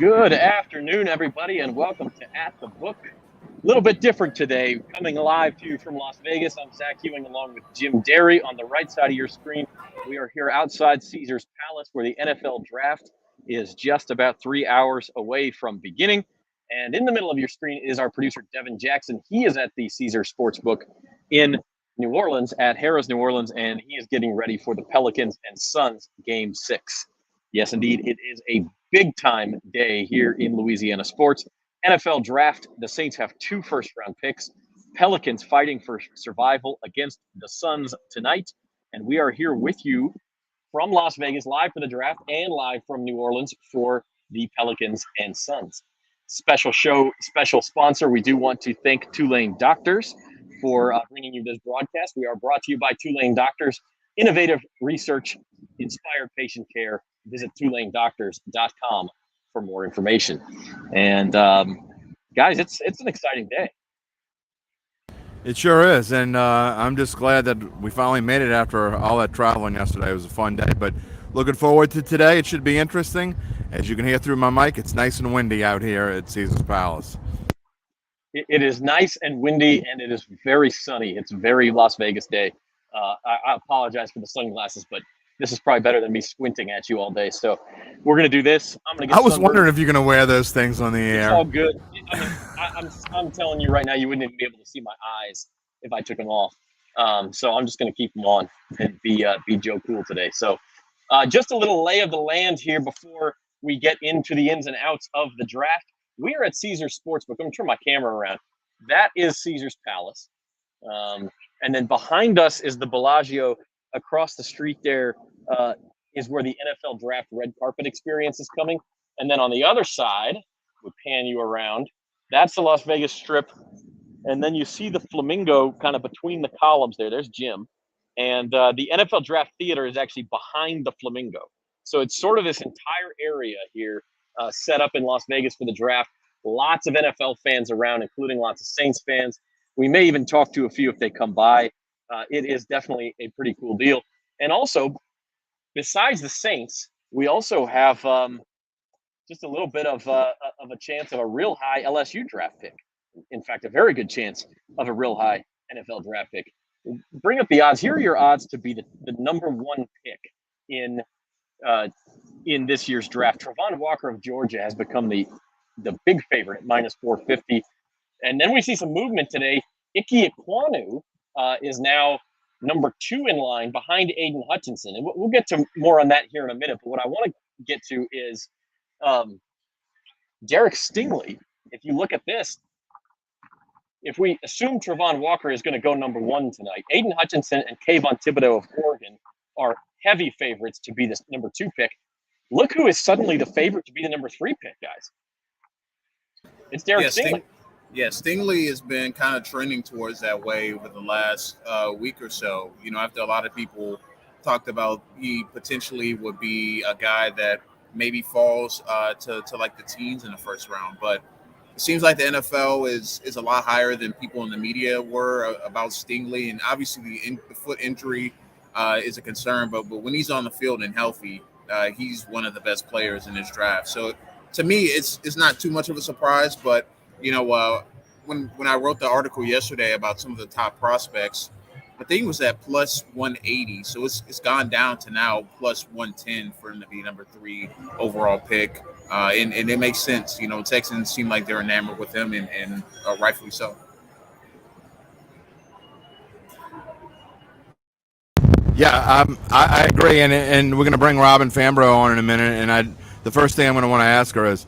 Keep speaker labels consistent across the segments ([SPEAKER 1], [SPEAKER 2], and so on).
[SPEAKER 1] Good afternoon, everybody, and welcome to At the Book. A little bit different today. Coming live to you from Las Vegas, I'm Zach Ewing along with Jim Derry on the right side of your screen. We are here outside Caesars Palace where the NFL Draft is just about 3 hours away from beginning. And in the middle of your screen is our producer, Devin Jackson. He is at the Caesars Sportsbook in New Orleans, at Harrah's New Orleans, and he is getting ready for the Pelicans and Suns Game 6. Yes, indeed, it is a big-time day here in Louisiana sports. NFL Draft, the Saints have 2 first-round picks. Pelicans fighting for survival against the Suns tonight. And we are here with you from Las Vegas, live for the draft, and live from New Orleans for the Pelicans and Suns. Special show, special sponsor. We do want to thank Tulane Doctors for bringing you this broadcast. We are brought to you by Tulane Doctors. Innovative research, inspired patient care. Visit TulaneDoctors.com for more information. And guys, it's an exciting day.
[SPEAKER 2] It sure is, and I'm just glad that we finally made it after all that traveling yesterday. It was a fun day, but looking forward to today. It should be interesting. As you can hear through my mic, it's nice and windy out here at Caesars Palace.
[SPEAKER 1] It is nice and windy, and it is very sunny. It's a very Las Vegas day. I apologize for the sunglasses, but this is probably better than me squinting at you all day. So we're going to do this.
[SPEAKER 2] I was wondering if you're going to wear those things on the air.
[SPEAKER 1] It's all good. I mean, I'm telling you right now, you wouldn't even be able to see my eyes if I took them off. So I'm just going to keep them on and be Joe Cool today. So just a little lay of the land here before we get into the ins and outs of the draft. We are at Caesars Sportsbook. I'm going to turn my camera around. That is Caesars Palace. And then behind us is the Bellagio. Across the street there is where the NFL Draft red carpet experience is coming. And then on the other side, we pan you around, that's the Las Vegas Strip. And then you see the Flamingo kind of between the columns there. There's Jim. And the NFL Draft Theater is actually behind the Flamingo. So it's sort of this entire area here set up in Las Vegas for the draft. Lots of NFL fans around, including lots of Saints fans. We may even talk to a few if they come by. It is definitely a pretty cool deal. And also, besides the Saints, we also have just a little bit of a chance of a real high LSU draft pick. In fact, a very good chance of a real high NFL draft pick. Bring up the odds. Here are your odds to be the number 1 pick in this year's draft. Travon Walker of Georgia has become the big favorite at minus 450. And then we see some movement today. Ike Ekwonu is now number 2 in line behind Aiden Hutchinson. And we'll get to more on that here in a minute. But what I want to get to is Derek Stingley. If you look at this, if we assume Travon Walker is going to go number 1 tonight, Aiden Hutchinson and Kayvon Thibodeau of Oregon are heavy favorites to be the number 2 pick. Look who is suddenly the favorite to be the number 3 pick, guys. It's Derek Stingley.
[SPEAKER 3] Stingley has been kind of trending towards that way over the last week or so. You know, after a lot of people talked about he potentially would be a guy that maybe falls to like the teens in the first round. But it seems like the NFL is a lot higher than people in the media were about Stingley. And obviously the foot injury is a concern. But when he's on the field and healthy, he's one of the best players in this draft. So to me, it's not too much of a surprise, but you know, when I wrote the article yesterday about some of the top prospects, I think it was at plus 180. So it's gone down to now plus 110 for him to be number 3 overall pick. And it makes sense. You know, Texans seem like they're enamored with him, and rightfully so.
[SPEAKER 2] Yeah, I agree, and we're going to bring Robin Fambro on in a minute. And the first thing I'm going to want to ask her is,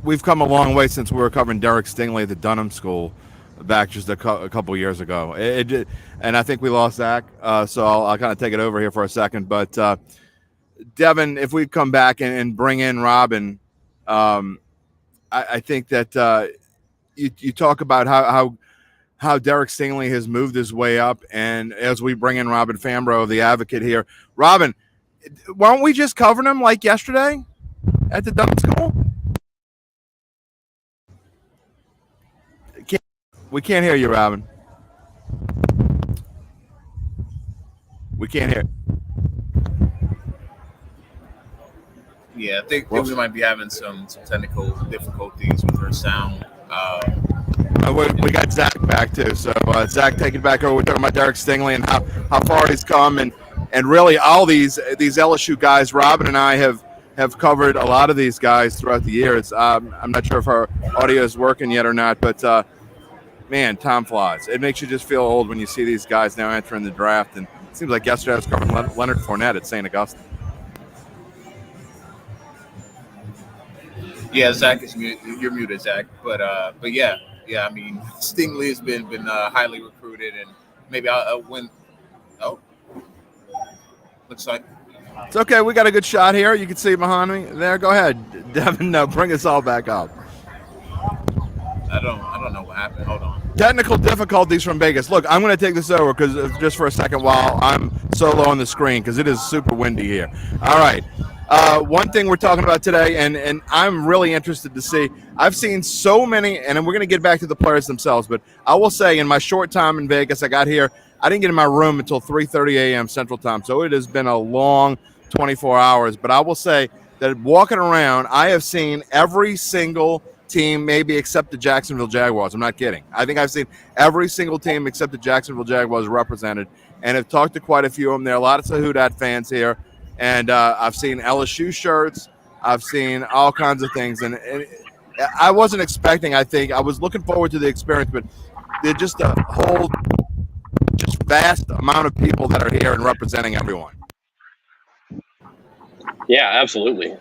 [SPEAKER 2] we've come a long way since we were covering Derek Stingley at the Dunham School back just a couple years ago. And I think we lost Zach, so I'll kind of take it over here for a second. But Devin, if we come back and bring in Robin, I think that you talk about how Derek Stingley has moved his way up, and as we bring in Robin Fambro, the advocate here, Robin, weren't we just covering him like yesterday at the Dunham School? We can't hear you, Robin. We can't hear.
[SPEAKER 3] Yeah, I think we might be having some technical difficulties with her sound.
[SPEAKER 2] We got Zach back too. So Zach, take it back over. We're talking about Derek Stingley and how far he's come, and really all these LSU guys. Robin and I have covered a lot of these guys throughout the years. I'm not sure if our audio is working yet or not, but man, time flies. It makes you just feel old when you see these guys now entering the draft. And it seems like yesterday I was covering Leonard Fournette at St. Augustine.
[SPEAKER 3] Yeah, Zach is you're muted, Zach. But yeah. I mean, Stingley has been highly recruited, and maybe I'll win. Oh, looks like
[SPEAKER 2] it's okay. We got a good shot here. You can see behind me there. Go ahead, Devin. Bring us all back up.
[SPEAKER 3] I don't know what happened. Hold on.
[SPEAKER 2] Technical difficulties from Vegas. Look, I'm going to take this over because just for a second while I'm solo on the screen because it is super windy here. All right. One thing we're talking about today, and I'm really interested to see. I've seen so many, and we're going to get back to the players themselves, but I will say in my short time in Vegas, I got here. I didn't get in my room until 3:30 a.m. Central Time, so it has been a long 24 hours. But I will say that walking around, I have seen every single team, maybe except the Jacksonville Jaguars. I'm not kidding. I think I've seen every single team except the Jacksonville Jaguars represented, and have talked to quite a few of them. There are lots of Houdat fans here, and I've seen LSU shirts. I've seen all kinds of things, and I wasn't expecting. I think I was looking forward to the experience, but they're just a whole, just vast amount of people that are here and representing everyone.
[SPEAKER 1] Yeah, absolutely.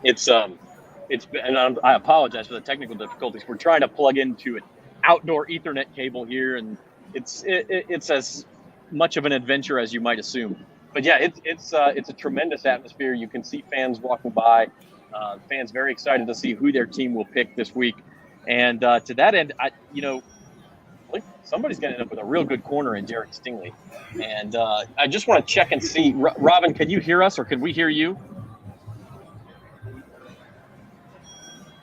[SPEAKER 1] It's been, and I apologize for the technical difficulties. We're trying to plug into an outdoor Ethernet cable here, and it's as much of an adventure as you might assume. But yeah, it's a tremendous atmosphere. You can see fans walking by, fans very excited to see who their team will pick this week. And to that end, somebody's going to end up with a real good corner in Derek Stingley. And I just want to check and see. Robin, can you hear us, or can we hear you?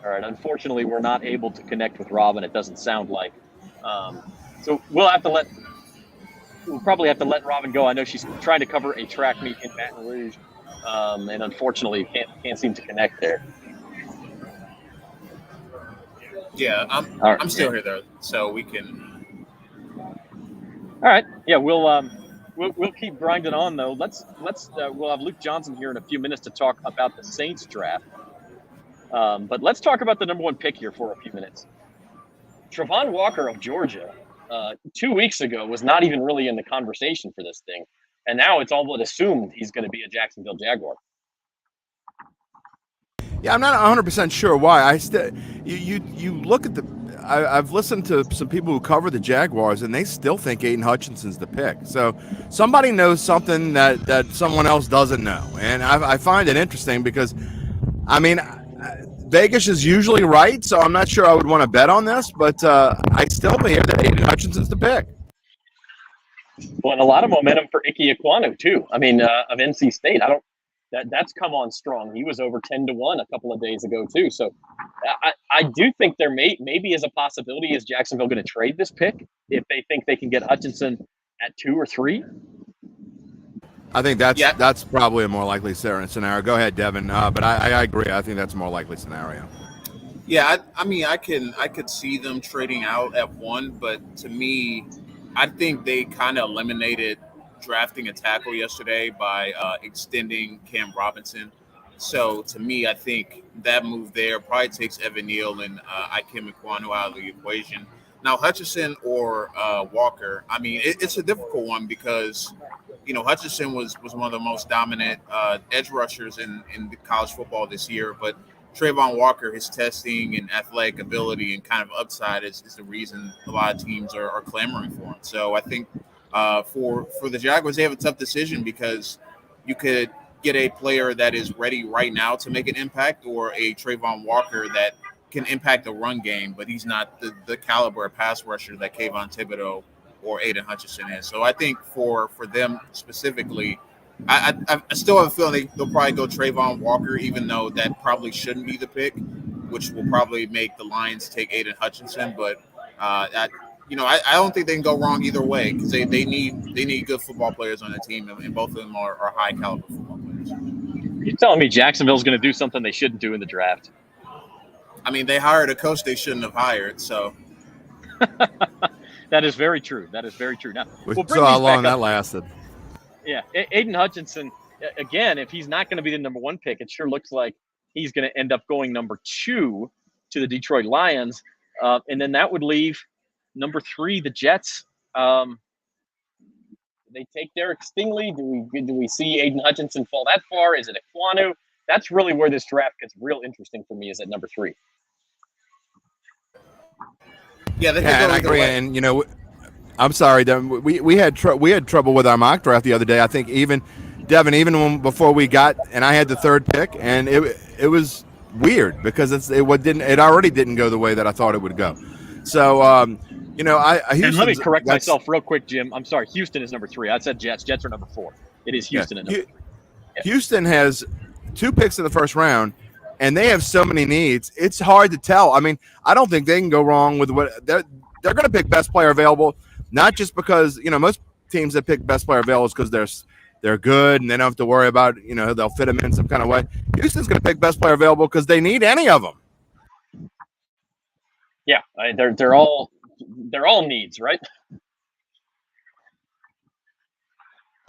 [SPEAKER 1] All right. Unfortunately, we're not able to connect with Robin. It doesn't sound like. So we'll probably have to let Robin go. I know she's trying to cover a track meet in Baton Rouge, and unfortunately can't seem to connect there.
[SPEAKER 3] Yeah, I'm still here though, so we can.
[SPEAKER 1] All right. Yeah, we'll keep grinding on though. We'll have Luke Johnson here in a few minutes to talk about the Saints draft. But let's talk about the number one pick here for a few minutes. Travon Walker of Georgia, 2 weeks ago, was not even really in the conversation for this thing. And now it's all but assumed he's going to be a Jacksonville Jaguar.
[SPEAKER 2] Yeah, I'm not 100% sure why. You look at I've listened to some people who cover the Jaguars, and they still think Aiden Hutchinson's the pick. So somebody knows something that someone else doesn't know. And I find it interesting because, I mean, Vegas is usually right, so I'm not sure I would want to bet on this, but I still hear that Aiden Hutchinson's the pick.
[SPEAKER 1] Well, and a lot of momentum for Ike Ekwonu too. I mean, of NC State. That's come on strong. He was over 10-1 a couple of days ago too. So I do think there maybe is a possibility. Is Jacksonville going to trade this pick if they think they can get Hutchinson at 2 or 3?
[SPEAKER 2] I think that's probably a more likely scenario. Go ahead, Devin. But I agree. I think that's a more likely scenario.
[SPEAKER 3] Yeah, I mean, I could see them trading out at 1, but to me, I think they kind of eliminated drafting a tackle yesterday by extending Cam Robinson. So to me, I think that move there probably takes Evan Neal and Ike Ekwonu out of the equation. Now, Hutchinson or Walker, I mean, it's a difficult one because, you know, Hutchinson was one of the most dominant edge rushers in college football this year. But Travon Walker, his testing and athletic ability and kind of upside is the reason a lot of teams are clamoring for him. So I think for the Jaguars, they have a tough decision because you could get a player that is ready right now to make an impact or a Travon Walker that can impact the run game, but he's not the caliber of pass rusher that Kayvon Thibodeau or Aiden Hutchinson is. So I think for them specifically, I still have a feeling they'll probably go Travon Walker, even though that probably shouldn't be the pick, which will probably make the Lions take Aiden Hutchinson. But I don't think they can go wrong either way because they need good football players on the team, and both of them are high caliber football players.
[SPEAKER 1] You're telling me Jacksonville's going to do something they shouldn't do in the draft?
[SPEAKER 3] I mean, they hired a coach they shouldn't have hired. So
[SPEAKER 1] That is very true. That is very true. Now,
[SPEAKER 2] We
[SPEAKER 1] we'll bring
[SPEAKER 2] saw how
[SPEAKER 1] these
[SPEAKER 2] long
[SPEAKER 1] back
[SPEAKER 2] that
[SPEAKER 1] up.
[SPEAKER 2] lasted.
[SPEAKER 1] Yeah, Aiden Hutchinson, again, if he's not going to be the number 1 pick, it sure looks like he's going to end up going number 2 to the Detroit Lions. And then that would leave number 3, the Jets. They take Derek Stingley. Do we see Aiden Hutchinson fall that far? Is it Ekwonu? That's really where this draft gets real interesting for me, is at number 3.
[SPEAKER 3] yeah, they
[SPEAKER 2] Yeah, and I agree. And I'm sorry, Devin, we had trouble with our mock draft the other day. I think even Devin, before we got, and I had the 3rd pick, and it was weird because it already didn't go the way that I thought it would go. So
[SPEAKER 1] And let me correct myself real quick, Jim. I'm sorry. Houston is number 3. I said Jets. Jets are number 4. It is Houston at number 3. Yeah.
[SPEAKER 2] Houston has 2 picks in the first round, and they have so many needs. It's hard to tell. I mean, I don't think they can go wrong with what they're going to pick best player available, not just because most teams that pick best player available is because they're good and they don't have to worry about they'll fit them in some kind of way. Houston's going to pick best player available because they need any of them.
[SPEAKER 1] Yeah, they're all needs, right?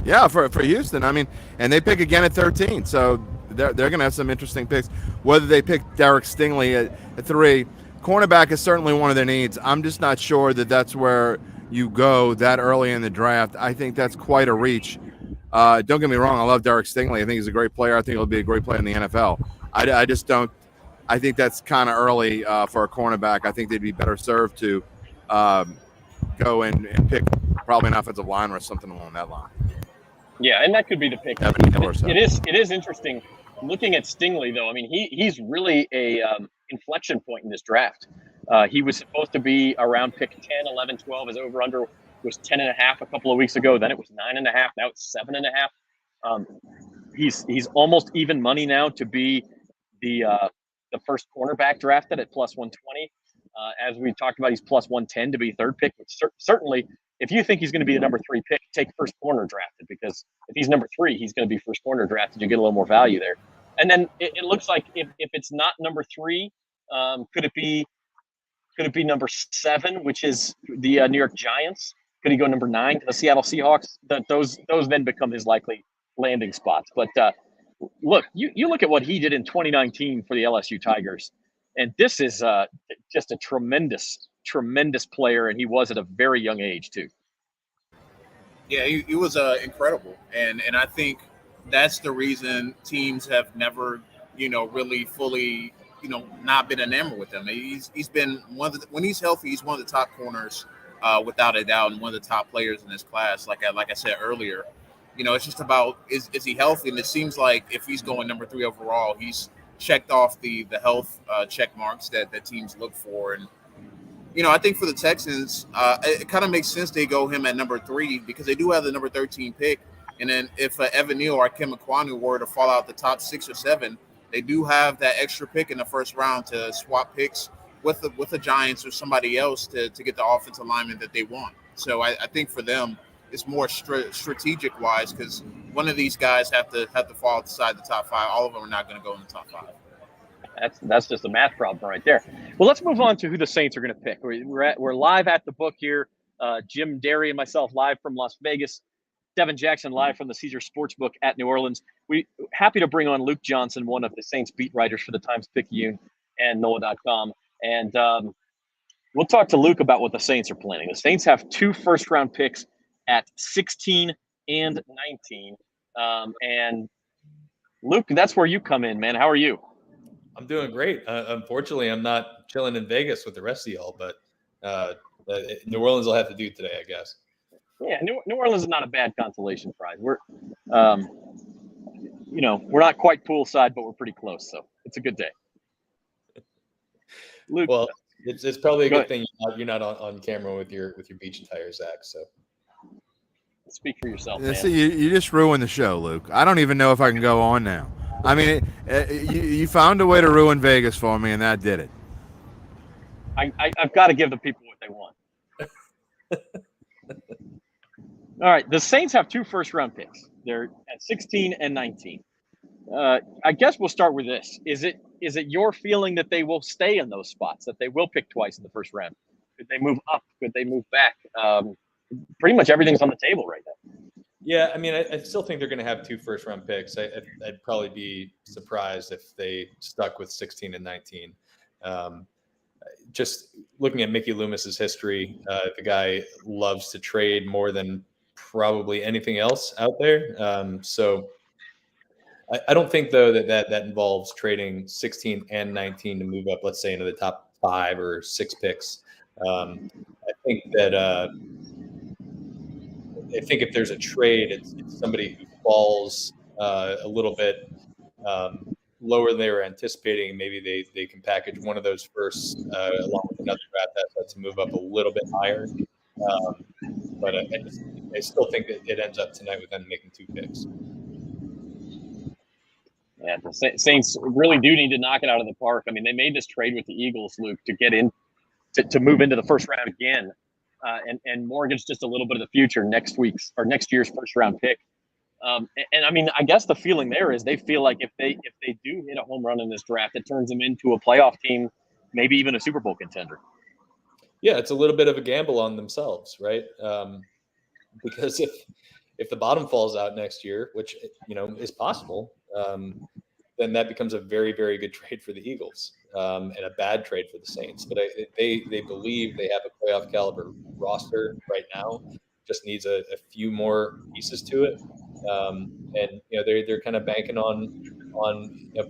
[SPEAKER 2] Yeah, for Houston. I mean, and they pick again at 13, so they're going to have some interesting picks. Whether they pick Derek Stingley at 3, cornerback is certainly one of their needs. I'm just not sure that that's where you go that early in the draft. I think that's quite a reach. Don't get me wrong, I love Derek Stingley. I think he's a great player. I think he'll be a great player in the NFL. I just don't. I think that's kind of early for a cornerback. I think they'd be better served to go and pick probably an offensive line or something along that line.
[SPEAKER 1] Yeah, and that could be the pick. It is interesting looking at Stingley, though. I mean, he's really a inflection point in this draft. He was supposed to be around pick 10, 11, 12. His over-under was 10.5 a couple of weeks ago. Then it was 9.5. Now it's 7.5. He's almost even money now to be the first cornerback drafted at plus 120. As we talked about, he's plus 110 to be 3rd pick. But certainly, if you think he's going to be the number 3 pick, take first corner drafted, because if he's number 3, he's going to be first corner drafted. You get a little more value there. And then it looks like if it's not number 3, could it be number 7, which is the New York Giants? Could he go number 9 to the Seattle Seahawks? Those then become his likely landing spots. But look, you look at what he did in 2019 for the LSU Tigers, and this is just a tremendous player, and he was at a very young age too.
[SPEAKER 3] Yeah, he was incredible, and I think that's the reason teams have never, really fully, not been enamored with him. He's been when he's healthy, he's one of the top corners, without a doubt, and one of the top players in this class. Like I said earlier, it's just about is he healthy, and it seems like if he's going number 3 overall, he's checked off the health check marks that teams look for. And I think for the Texans, it kind of makes sense they go him at number 3 because they do have the number 13 pick. And then if Evan Neal or Kim Ekwonu were to fall out the top 6 or 7, they do have that extra pick in the first round to swap picks with the Giants or somebody else to get the offensive lineman that they want. So I think for them, it's more strategic wise because one of these guys have to fall outside the top 5. All of them are not going to go in the top 5.
[SPEAKER 1] That's just a math problem right there. Well, let's move on to who the Saints are going to pick. We're live at the book here. Jim, Derry, and myself live from Las Vegas. Devin Jackson live from the Caesars Sportsbook at New Orleans. We happy to bring on Luke Johnson, one of the Saints beat writers for the Times-Picayune and NOLA.com. And we'll talk to Luke about what the Saints are planning. The Saints have 2 first-round picks at 16 and 19. And Luke, that's where you come in, man. How are you?
[SPEAKER 4] I'm doing great. Unfortunately, I'm not chilling in Vegas with the rest of y'all, but New Orleans will have to do today, I guess.
[SPEAKER 1] Yeah, New Orleans is not a bad consolation prize. We're not quite poolside, but we're pretty close, so it's a good day. Luke,
[SPEAKER 4] well, it's probably a good thing you're not on camera with your beach attire, Zach. So
[SPEAKER 1] speak for yourself,
[SPEAKER 2] man.
[SPEAKER 1] See,
[SPEAKER 2] you just ruined the show, Luke. I don't even know if I can go on now. I mean, you found a way to ruin Vegas for me, and that did it.
[SPEAKER 1] I've got to give the people what they want. All right, the Saints have 2 first-round picks. They're at 16 and 19. I guess we'll start with this. Is it your feeling that they will stay in those spots, that they will pick twice in the first round? Could they move up? Could they move back? Pretty much everything's on the table right now.
[SPEAKER 4] Yeah, I mean, I still think they're going to have 2 first-round picks. I'd probably be surprised if they stuck with 16 and 19. Just looking at Mickey Loomis's history, the guy loves to trade more than probably anything else out there. So I don't think, though, that involves trading 16 and 19 to move up, let's say, into the top 5 or 6 picks. I think that I think if there's a trade, it's somebody who falls a little bit lower than they were anticipating. Maybe they can package one of those first along with another draft asset to move up a little bit higher. But I still think that it ends up tonight with them making 2 picks.
[SPEAKER 1] Yeah, the Saints really do need to knock it out of the park. I mean, they made this trade with the Eagles, Luke, to get in to move into the first round again, and mortgage just a little bit of the future next year's first round pick. And I mean, I guess the feeling there is they feel like if they do hit a home run in this draft, it turns them into a playoff team, maybe even a Super Bowl contender.
[SPEAKER 4] Yeah, it's a little bit of a gamble on themselves, right? Because if the bottom falls out next year, which is possible, then that becomes a very, very good trade for the Eagles and a bad trade for the Saints. But they believe they have a playoff caliber roster right now. Just needs a few more pieces to it, and they're kind of banking on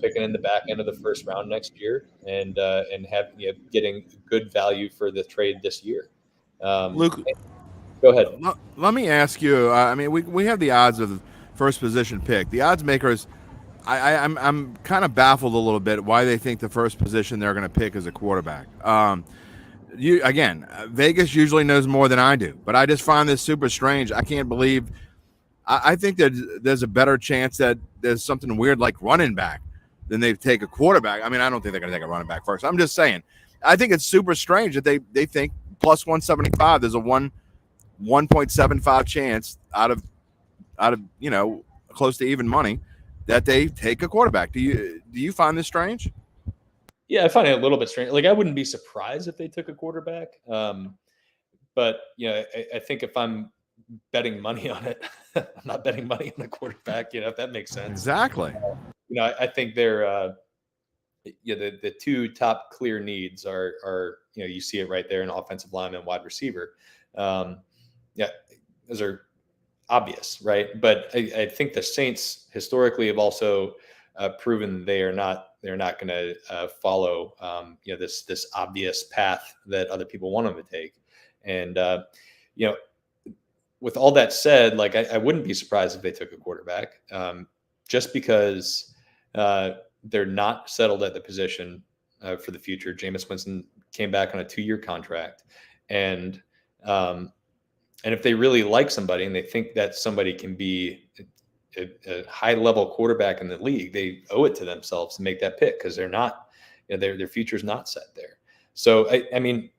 [SPEAKER 4] picking in the back end of the first round next year and getting good value for the trade this year.
[SPEAKER 2] Luke,
[SPEAKER 4] go ahead.
[SPEAKER 2] Let me ask you. I mean, we have the odds of the first position pick. The odds makers. I'm kind of baffled a little bit why they think the first position they're going to pick is a quarterback. Vegas usually knows more than I do, but I just find this super strange. I can't believe. I think that there's a better chance that there's something weird like running back than they take a quarterback. I mean, I don't think they're going to take a running back first. I'm just saying. I think it's super strange that they think plus 175. There's a 1.75 chance out of close to even money that they take a quarterback. Do you find this strange?
[SPEAKER 4] Yeah, I find it a little bit strange. Like, I wouldn't be surprised if they took a quarterback. But I think if I'm betting money on it, I'm not betting money on a quarterback, if that makes sense.
[SPEAKER 2] Exactly.
[SPEAKER 4] I think they're the 2 top clear needs are you see it right there in offensive lineman, wide receiver. Those are obvious, right? But I think the Saints historically have also proven they're not going to follow this obvious path that other people want them to take. And with all that said, like I wouldn't be surprised if they took a quarterback, just because they're not settled at the position for the future. Jameis Winston came back on a 2-year contract, and if they really like somebody and they think that somebody can be a high-level quarterback in the league, they owe it to themselves to make that pick, because they're not, their future's not set there. So I mean,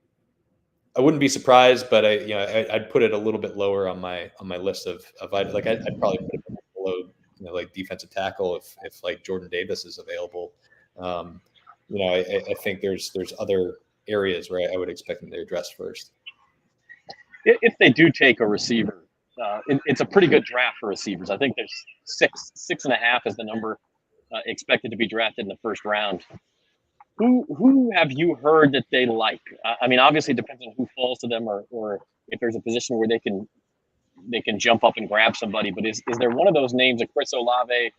[SPEAKER 4] I wouldn't be surprised, but I'd put it a little bit lower on my list of I'd probably put it below like defensive tackle if like Jordan Davis is available. I think there's other areas where I would expect them to address first.
[SPEAKER 1] If they do take a receiver, it's a pretty good draft for receivers. I think there's 6.5 is the number expected to be drafted in the first round. Who have you heard that they like? I mean, obviously it depends on who falls to them, or if there's a position where they can jump up and grab somebody. But is there one of those names, a Chris Olave,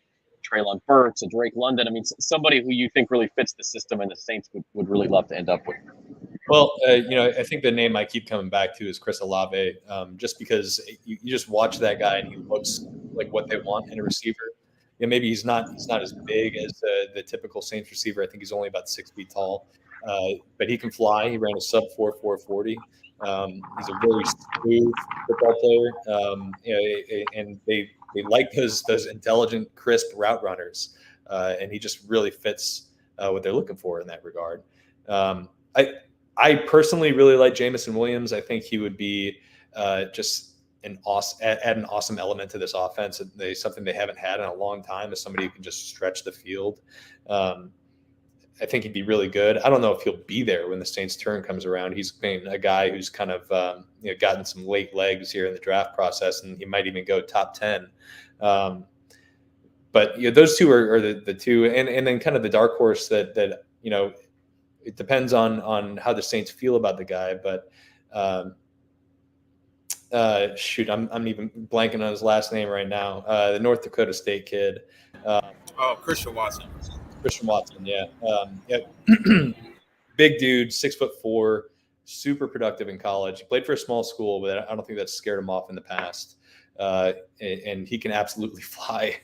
[SPEAKER 1] Treylon Burks, a Drake London? I mean, somebody who you think really fits the system and the Saints would really love to end up with?
[SPEAKER 4] Well, I think the name I keep coming back to is Chris Olave, just because you just watch that guy and he looks like what they want in a receiver. Maybe he's not as big as the typical Saints receiver. I think he's only about 6 feet tall, but he can fly. He ran a sub 4.40. He's a very smooth football player, and they like those intelligent, crisp route runners, and he just really fits what they're looking for in that regard. I personally really like Jameson Williams. I think he would be just add an awesome element to this offense. Something they haven't had in a long time is somebody who can just stretch the field. I think he'd be really good. I don't know if he'll be there when the Saints' turn comes around. He's been a guy who's kind of gotten some late legs here in the draft process, and he might even go top 10. But those two are the two, and then kind of the dark horse that it depends on how the Saints feel about the guy. But I'm even blanking on his last name right now. The North Dakota State kid.
[SPEAKER 3] Christian Watson.
[SPEAKER 4] Christian Watson, yeah. Big dude, 6'4", super productive in college. He played for a small school, but I don't think that's scared him off in the past. And he can absolutely fly.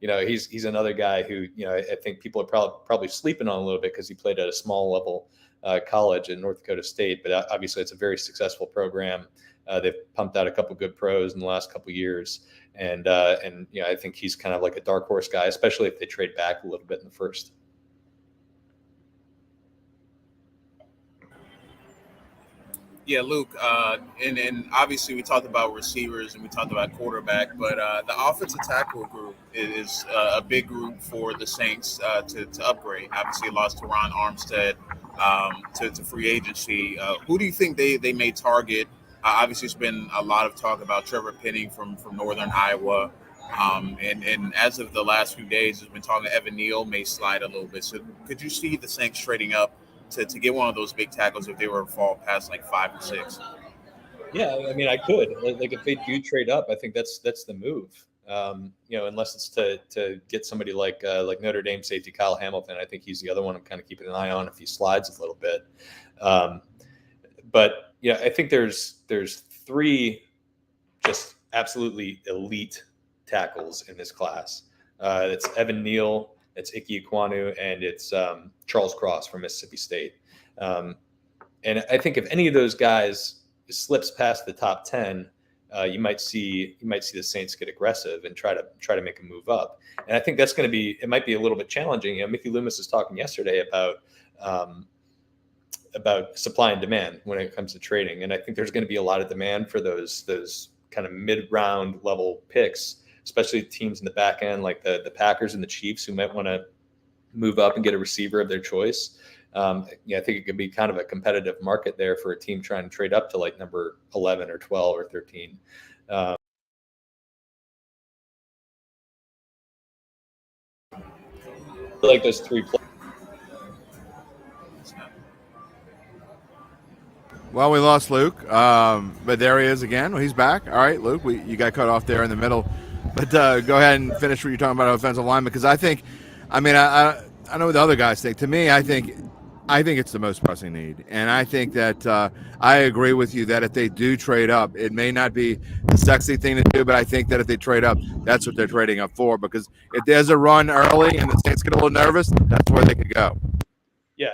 [SPEAKER 4] He's another guy who, I think people are probably sleeping on a little bit because he played at a small level college in North Dakota State. But obviously, it's a very successful program. They've pumped out a couple good pros in the last couple of years. And I think he's kind of like a dark horse guy, especially if they trade back a little bit in the first.
[SPEAKER 3] Yeah, Luke, and obviously we talked about receivers and we talked about quarterback, but the offensive tackle group is a big group for the Saints to upgrade. Obviously, lost to Ron Armstead to free agency. Who do you think they may target? Obviously, there's been a lot of talk about Trevor Penning from Northern Iowa. And as of the last few days, there's been talking Evan Neal may slide a little bit. So could you see the Saints trading up to get one of those big tackles if they were to fall past like 5 or 6?
[SPEAKER 4] Yeah, I mean, I could. Like if they do trade up, I think that's the move. Unless it's to get somebody like Notre Dame safety Kyle Hamilton. I think he's the other one I'm kind of keeping an eye on if he slides a little bit. But yeah, I think there's 3 just absolutely elite tackles in this class. It's Evan Neal, it's Ike Ekwonu, and it's Charles Cross from Mississippi State. And I think if any of those guys slips past the top 10, you might see the Saints get aggressive and try to make a move up. And I think that's going to be, it might be a little bit challenging. Mickey Loomis was talking yesterday about supply and demand when it comes to trading. And I think there's going to be a lot of demand for those kind of mid-round level picks, especially teams in the back end, like the Packers and the Chiefs, who might want to move up and get a receiver of their choice. I think it could be kind of a competitive market there for a team trying to trade up to like number 11 or 12 or 13. Like those 3 players.
[SPEAKER 2] Well, we lost Luke, but there he is again. Well, he's back. All right, Luke, you got cut off there in the middle. But go ahead and finish what you're talking about offensive line, because I know what the other guys think. To me, I think it's the most pressing need. And I think that I agree with you that if they do trade up, it may not be the sexy thing to do, but I think that if they trade up, that's what they're trading up for. Because if there's a run early and the Saints get a little nervous, that's where they could go.
[SPEAKER 4] Yeah,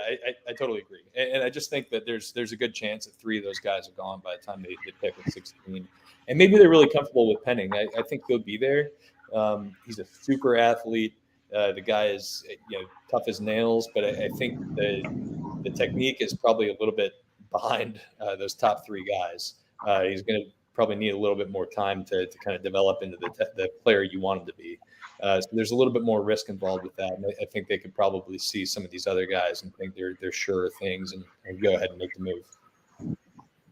[SPEAKER 4] I totally agree. And I just think that there's a good chance that 3 of those guys are gone by the time they pick at 16. And maybe they're really comfortable with Penning. I think he'll be there. He's a super athlete. The guy is tough as nails, but I think the technique is probably a little bit behind those top 3 guys. He's going to probably need a little bit more time to kind of develop into the player you want him to be. So there's a little bit more risk involved with that. And I think they could probably see some of these other guys and think they're sure of things and go ahead and make the move.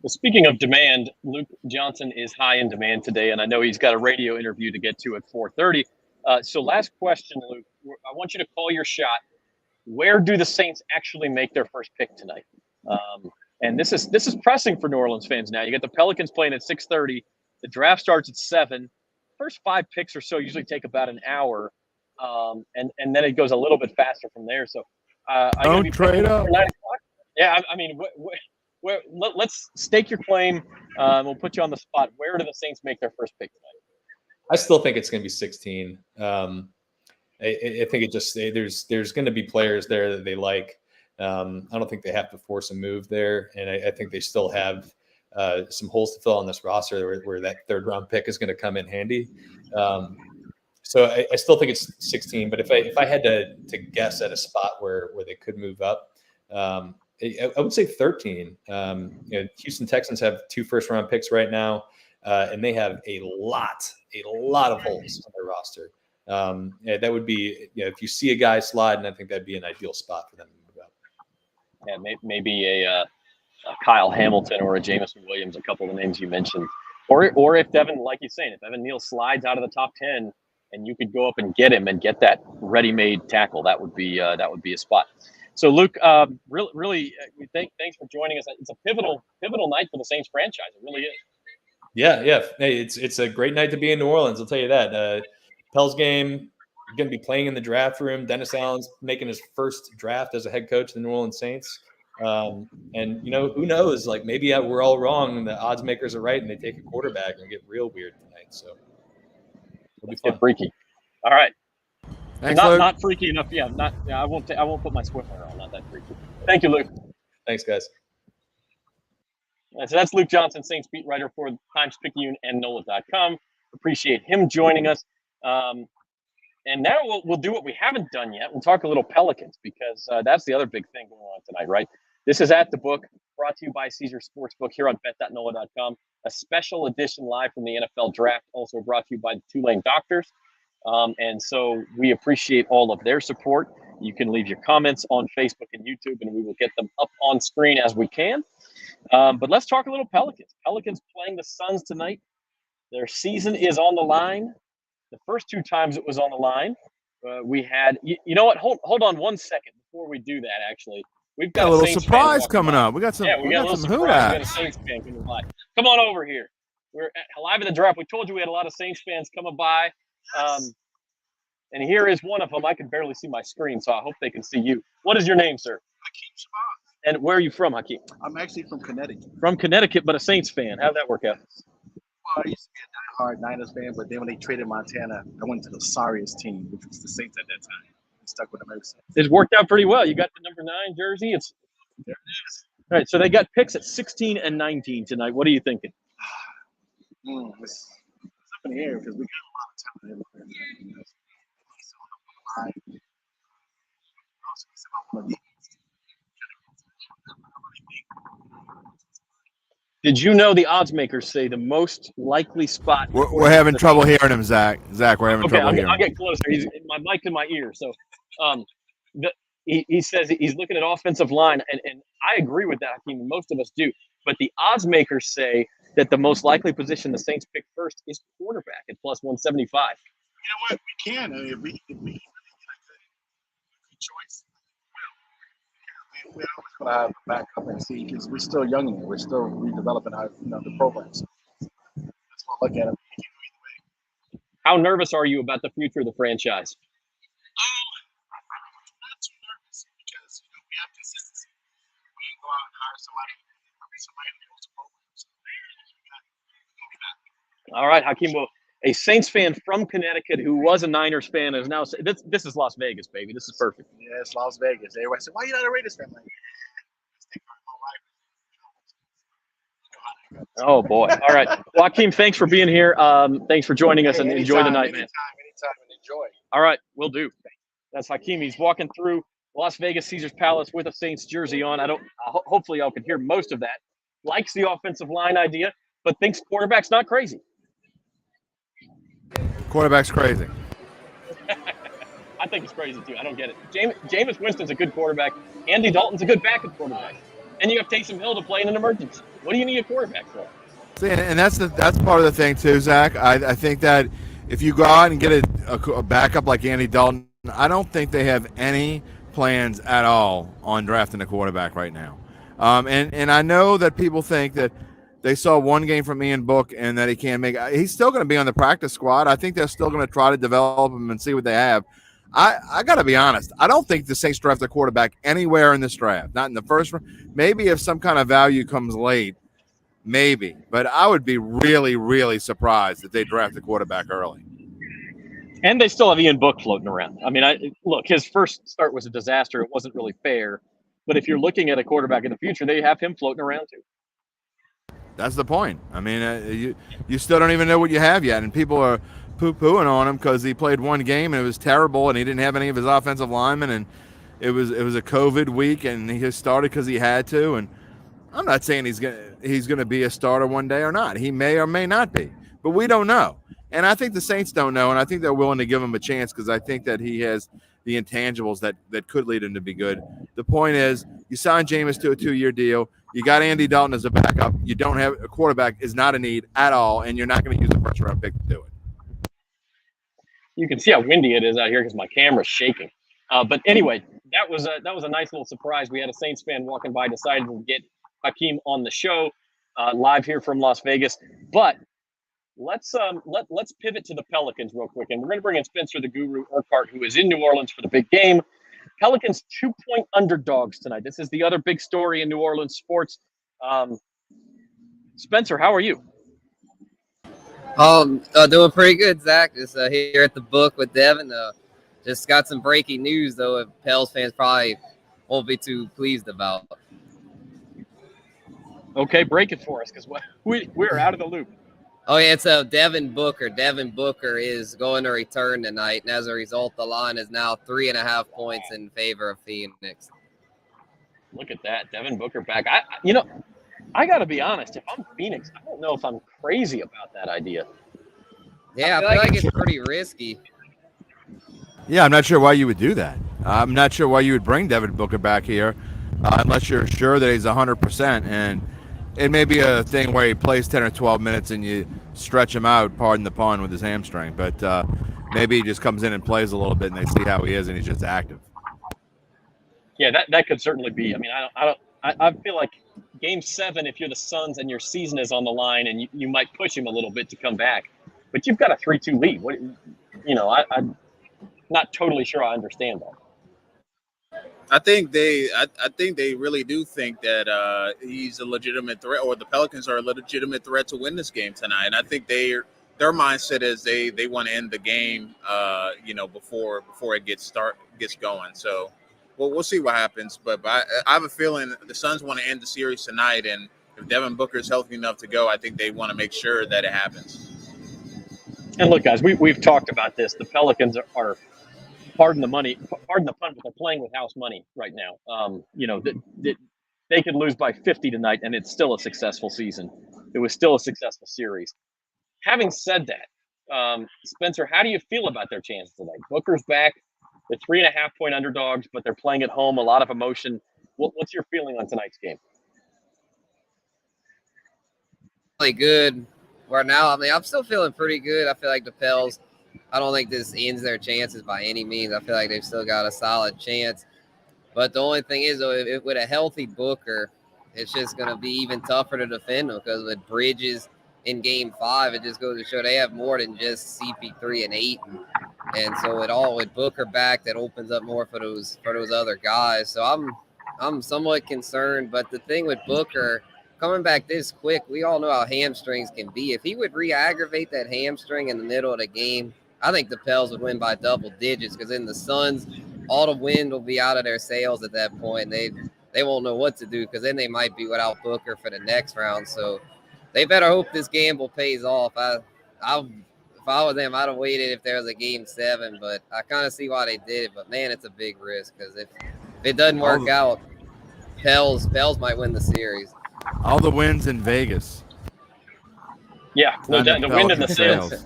[SPEAKER 1] Well, speaking of demand, Luke Johnson is high in demand today, and I know he's got a radio interview to get to at 4:30. So last question, Luke. I want you to call your shot. Where do the Saints actually make their first pick tonight? And this is pressing for New Orleans fans now. You got the Pelicans playing at 6:30. The draft starts at 7. First 5 picks or so usually take about an hour, and then it goes a little bit faster from there. So
[SPEAKER 2] don't trade up.
[SPEAKER 1] 9 o'clock? Yeah, I mean, let's stake your claim. We'll put you on the spot. Where do the Saints make their first pick tonight?
[SPEAKER 4] I still think it's going to be 16. I think it just there's going to be players there that they like. I don't think they have to force a move there, and I think they still have some holes to fill on this roster where that 3rd round pick is going to come in handy. So I still think it's 16. But if I had to guess at a spot where they could move up, I would say 13. Houston Texans have 2 first round picks right now. and they have a lot of holes on their roster. Yeah, that would be, if you see a guy slide, and I think that'd be an ideal spot for them to move up.
[SPEAKER 1] Yeah, maybe a Kyle Hamilton or a Jameson Williams, a couple of the names you mentioned, or if Devin, like you're saying, if Evan Neal slides out of the top 10, and you could go up and get him and get that ready-made tackle, that would be a spot. So Luke, really, thanks for joining us. It's a pivotal night for the Saints franchise. It really is.
[SPEAKER 4] Yeah. Hey, it's a great night to be in New Orleans. I'll tell you that. Pels game, going to be playing in the draft room. Dennis Allen's making his first draft as a head coach of the New Orleans Saints. And who knows? Like, maybe we're all wrong and the odds makers are right, and they take a quarterback and get real weird tonight. So it'll be fun.
[SPEAKER 1] Get freaky. All right.
[SPEAKER 2] Thanks, Luke.
[SPEAKER 1] Not freaky enough. Yeah. I won't put my swimwear on. Not that freaky. Thank you, Luke.
[SPEAKER 4] Thanks, guys.
[SPEAKER 1] So that's Luke Johnson, Saints beat writer for Times-Picayune and NOLA.com. Appreciate him joining us. And now we'll do what we haven't done yet. We'll talk a little Pelicans, because that's the other big thing going on tonight, right? This is At the Book, brought to you by Caesars Sportsbook here on bet.nola.com. A special edition live from the NFL Draft, also brought to you by the Tulane Doctors. And so we appreciate all of their support. You can leave your comments on Facebook and YouTube, and we will get them up on screen as we can. But let's talk a little Pelicans. Pelicans playing the Suns tonight. Their season is on the line. The first two times it was on the line, we had. You know what? Hold on 1 second before we do that. Actually, we've got
[SPEAKER 2] a little
[SPEAKER 1] Saints
[SPEAKER 2] surprise coming up. We got some.
[SPEAKER 1] Yeah, we got some surprise. We got a Saints fan coming by. Come on over here. We're live in the draft. We told you we had a lot of Saints fans coming by. And here is one of them. I can barely see my screen, so I hope they can see you. What is your name, sir?
[SPEAKER 5] Hakeem Shabazz.
[SPEAKER 1] And where are you from, Hakeem?
[SPEAKER 5] I'm actually from Connecticut.
[SPEAKER 1] From Connecticut, but a Saints fan. How'd that work out?
[SPEAKER 5] Well, I used to be a diehard Niners fan, but then when they traded Montana, I went to the sorriest team, which was the Saints at that time. I stuck with them ever since.
[SPEAKER 1] It's worked out pretty well. You got the number 9 jersey.
[SPEAKER 5] There it is.
[SPEAKER 1] All right, so they got picks at 16 and 19 tonight. What are you thinking?
[SPEAKER 5] It's up in the air because we got a lot of talent in there.
[SPEAKER 1] Did you know the odds makers say the most likely spot?
[SPEAKER 2] We're having trouble hearing him, Zach. Zach, we're having trouble hearing him.
[SPEAKER 1] I'll get closer. My mic's in my ear. So he says he's looking at offensive line, and I agree with that, Hakeem. Most of us do. But the odds makers say that the most likely position the Saints pick first is quarterback at plus 175.
[SPEAKER 5] You know what? We can. I mean, if we get a good choice, we're always going to have a backup and see, because we're still young in there. We're still redeveloping our, the programs. That's what I look at it. We can go either way.
[SPEAKER 1] How nervous are you about the future of the franchise?
[SPEAKER 5] I'm not too nervous because we have consistency. We can go out and hire somebody who knows the program. So we'll be back.
[SPEAKER 1] All right, Hakeem. Well, a Saints fan from Connecticut who was a Niners fan is now – this is Las Vegas, baby. This is perfect.
[SPEAKER 5] Yeah, it's Las Vegas. Everybody said, why are you not a Raiders fan?
[SPEAKER 1] Oh, boy. All right. Well, Hakeem, thanks for being here. Thanks for joining us, and enjoy the night, man.
[SPEAKER 5] Anytime, and enjoy.
[SPEAKER 1] All right, we'll do. That's Hakeem. He's walking through Las Vegas Caesars Palace with a Saints jersey on. Hopefully y'all can hear most of that. Likes the offensive line idea, but thinks quarterback's not crazy.
[SPEAKER 2] Quarterback's crazy.
[SPEAKER 1] I think it's crazy, too. I don't get it. Jameis Winston's a good quarterback. Andy Dalton's a good backup quarterback. And you have Taysom Hill to play in an emergency. What do you need a quarterback for?
[SPEAKER 2] See, and that's part of the thing, too, Zach. I think that if you go out and get a backup like Andy Dalton, I don't think they have any plans at all on drafting a quarterback right now. And I know that people think that they saw one game from Ian Book and that he can't make – he's still going to be on the practice squad. I think they're still going to try to develop him and see what they have. I got to be honest. I don't think the Saints draft a quarterback anywhere in this draft. Not in the first round. Maybe if some kind of value comes late, maybe. But I would be really, really surprised if they draft a quarterback early.
[SPEAKER 1] And they still have Ian Book floating around. I mean, look, his first start was a disaster. It wasn't really fair. But if you're looking at a quarterback in the future, they have him floating around too.
[SPEAKER 2] That's the point. I mean, you still don't even know what you have yet, and people are poo-pooing on him because he played one game and it was terrible, and he didn't have any of his offensive linemen, and it was a COVID week, and he just started because he had to. And I'm not saying he's gonna be a starter one day or not. He may or may not be, but we don't know. And I think the Saints don't know, and I think they're willing to give him a chance because I think that he has the intangibles that could lead him to be good. The point is, you sign Jameis to a 2-year deal. You got Andy Dalton as a backup. You don't have a quarterback is not a need at all, and you're not going to use a first-round pick to do it.
[SPEAKER 1] You can see how windy it is out here because my camera's shaking. But anyway, that was a nice little surprise. We had a Saints fan walking by, decided to get Hakeem on the show live here from Las Vegas. But let's pivot to the Pelicans real quick, and we're going to bring in Spencer the Guru Urquhart, who is in New Orleans for the big game. Pelicans 2-point underdogs tonight. This is the other big story in New Orleans sports. Spencer, how are you?
[SPEAKER 6] Doing pretty good, Zach. Just here at the book with Devin. Just got some breaking news, though, if Pels fans probably won't be too pleased about.
[SPEAKER 1] Okay, break it for us because we're out of the loop.
[SPEAKER 6] Oh, yeah, it's Devin Booker. Devin Booker is going to return tonight, and as a result, the line is now 3.5 points in favor of Phoenix.
[SPEAKER 1] Look at that, Devin Booker back. I got to be honest. If I'm Phoenix, I don't know if I'm crazy about that idea.
[SPEAKER 6] Yeah, I feel like it's pretty risky.
[SPEAKER 2] Yeah, I'm not sure why you would do that. I'm not sure why you would bring Devin Booker back here unless you're sure that he's 100%. And it may be a thing where he plays 10 or 12 minutes and you stretch him out, pardon the pun, with his hamstring. But maybe he just comes in and plays a little bit and they see how he is and he's just active.
[SPEAKER 1] Yeah, that could certainly be. I mean, I feel like Game 7, if you're the Suns and your season is on the line, and you might push him a little bit to come back, but you've got a 3-2 lead. I'm not totally sure I understand that.
[SPEAKER 3] I think they really do think that he's a legitimate threat, or the Pelicans are a legitimate threat to win this game tonight. And I think their mindset is they want to end the game, before it gets going. So, well, we'll see what happens. But I have a feeling the Suns want to end the series tonight, and if Devin Booker is healthy enough to go, I think they want to make sure that it happens.
[SPEAKER 1] And look, guys, we've talked about this. The Pelicans are pardon the pun, but they're playing with house money right now. They could lose by 50 tonight, and it's still a successful season. It was still a successful series. Having said that, Spencer, how do you feel about their chances tonight? Booker's back. They're 3.5-point underdogs, but they're playing at home. A lot of emotion. What's your feeling on tonight's game?
[SPEAKER 6] Really good right now. I mean, I'm still feeling pretty good. I feel like the Pels, I don't think this ends their chances by any means. I feel like they've still got a solid chance. But the only thing is, though, if with a healthy Booker, it's just going to be even tougher to defend them because with Bridges in Game 5, it just goes to show they have more than just CP3 and Ayton. And so with Booker back, that opens up more for those other guys. So I'm somewhat concerned. But the thing with Booker coming back this quick, we all know how hamstrings can be. If he would re-aggravate that hamstring in the middle of the game, I think the Pels would win by double digits because in the Suns, all the wind will be out of their sails at that point. They won't know what to do because then they might be without Booker for the next round. So they better hope this gamble pays off. If I was them, I'd have waited if there was a Game 7, but I kind of see why they did it. But, man, it's a big risk because if it doesn't work out, Pels might win the series.
[SPEAKER 2] All the wins in Vegas.
[SPEAKER 1] Yeah, no, the wind in the sails.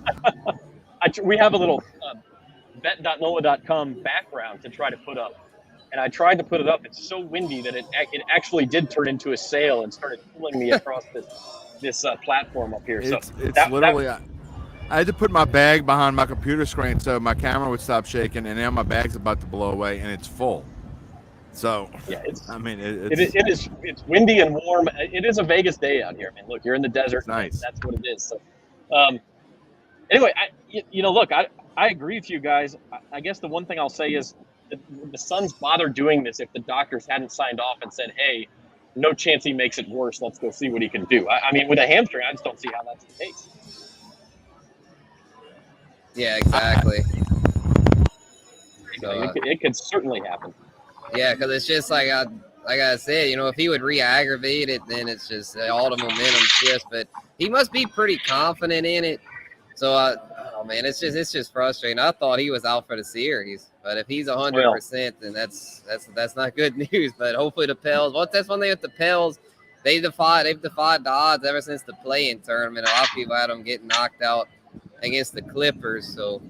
[SPEAKER 1] We have a little bet.NOLA.com background to try to put up. And I tried to put it up. It's so windy that it actually did turn into a sail and started pulling me across this platform up here.
[SPEAKER 2] It's literally I had to put my bag behind my computer screen so my camera would stop shaking, and now my bag's about to blow away, and it's full. So, yeah, it's
[SPEAKER 1] windy and warm. It is a Vegas day out here. I mean, look, you're in the desert.
[SPEAKER 2] Nice.
[SPEAKER 1] That's what it is. So, anyway, look, I agree with you guys. I guess the one thing I'll say is the Suns bother doing this if the doctors hadn't signed off and said, hey, no chance he makes it worse. Let's go see what he can do. I mean, with a hamstring, I just don't see how that's the case.
[SPEAKER 6] Yeah, exactly.
[SPEAKER 1] So, it could certainly happen.
[SPEAKER 6] Yeah, because it's just like I said, if he would re-aggravate it, then it's just all the momentum shifts. But he must be pretty confident in it. So, it's just frustrating. I thought he was out for the series, but if he's 100%, then that's not good news. But hopefully the Pels. Well, that's one thing with the Pels. they've defied the odds ever since the play-in tournament. A lot of people had them getting knocked out against the Clippers, so